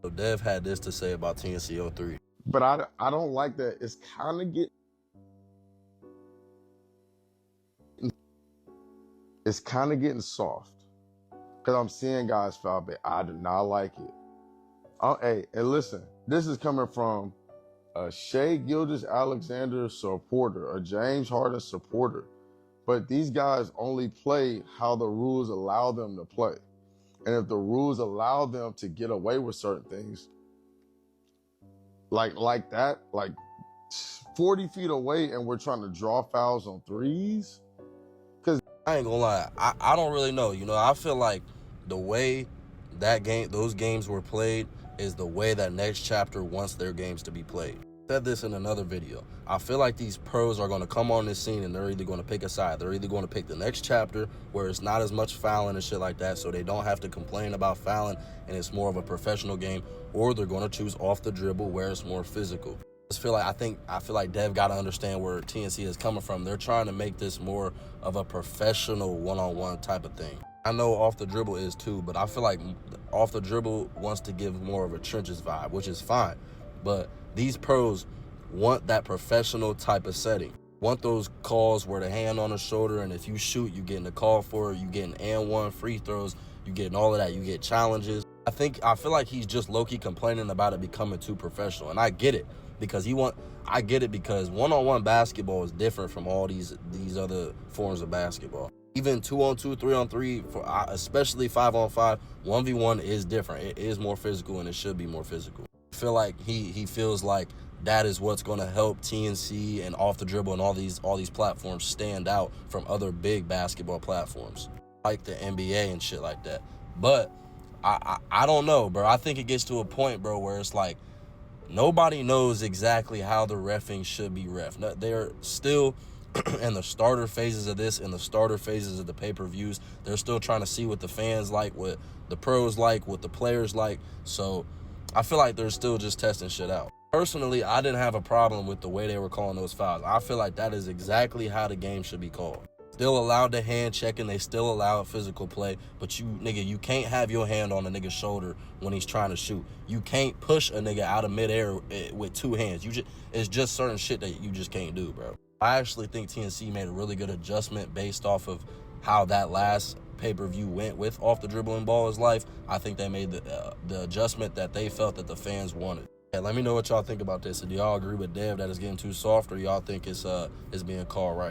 So Dev had this to say about TNC 03. But I don't like that. It's kind of getting soft because I'm seeing guys foul bait. I do not like it. Hey, and listen, this is coming from a Shea Gilgeous-Alexander supporter, a James Harden supporter. But these guys only play how the rules allow them to play. And if the rules allow them to get away with certain things, like that, like 40 feet away and we're trying to draw fouls on threes. I ain't gonna lie, I don't really know. You know, I feel like the way those games were played is the way that Next Chapter wants their games to be played. I said this in another video. I feel like these pros are gonna come on this scene and they're either gonna pick a side. They're either gonna pick the Next Chapter where it's not as much fouling and shit like that, so they don't have to complain about fouling and it's more of a professional game, or they're gonna choose Off the Dribble where it's more physical. I feel like Dev got to understand where TNC is coming from. They're trying to make this more of a professional one-on-one type of thing. I know Off the Dribble is too, but I feel like Off the Dribble wants to give more of a trenches vibe, which is fine. But these pros want that professional type of setting. Want those calls where the hand on the shoulder, and if you shoot, you getting a call for it. You getting and-one free throws. You getting all of that. You get challenges. I feel like he's just low-key complaining about it becoming too professional, and I get it. Because one-on-one basketball is different from all these other forms of basketball. Even 2-on-2, 3-on-3, especially 5-on-5, 1v1 is different. It is more physical and it should be more physical. I feel like he feels like that is what's going to help TNC and Off the Dribble and all these platforms stand out from other big basketball platforms like the NBA and shit like that. But I don't know, bro. I think it gets to a point, bro, where it's like nobody knows exactly how the reffing should be ref. They're still in the starter phases of this, in the starter phases of the pay-per-views. They're still trying to see what the fans like, what the pros like, what the players like. So I feel like they're still just testing shit out. Personally, I didn't have a problem with the way they were calling those fouls. I feel like that is exactly how the game should be called. Still allowed the hand checking, they still allow physical play, but you can't have your hand on a nigga's shoulder when he's trying to shoot. You can't push a nigga out of midair with two hands. It's just certain shit that you just can't do, bro. I actually think TNC made a really good adjustment based off of how that last pay-per-view went with Off the Dribble and Ball is Life. I think they made the adjustment that they felt that the fans wanted. Yeah, let me know what y'all think about this. Do y'all agree with Dev that it's getting too soft, or y'all think it's being called right?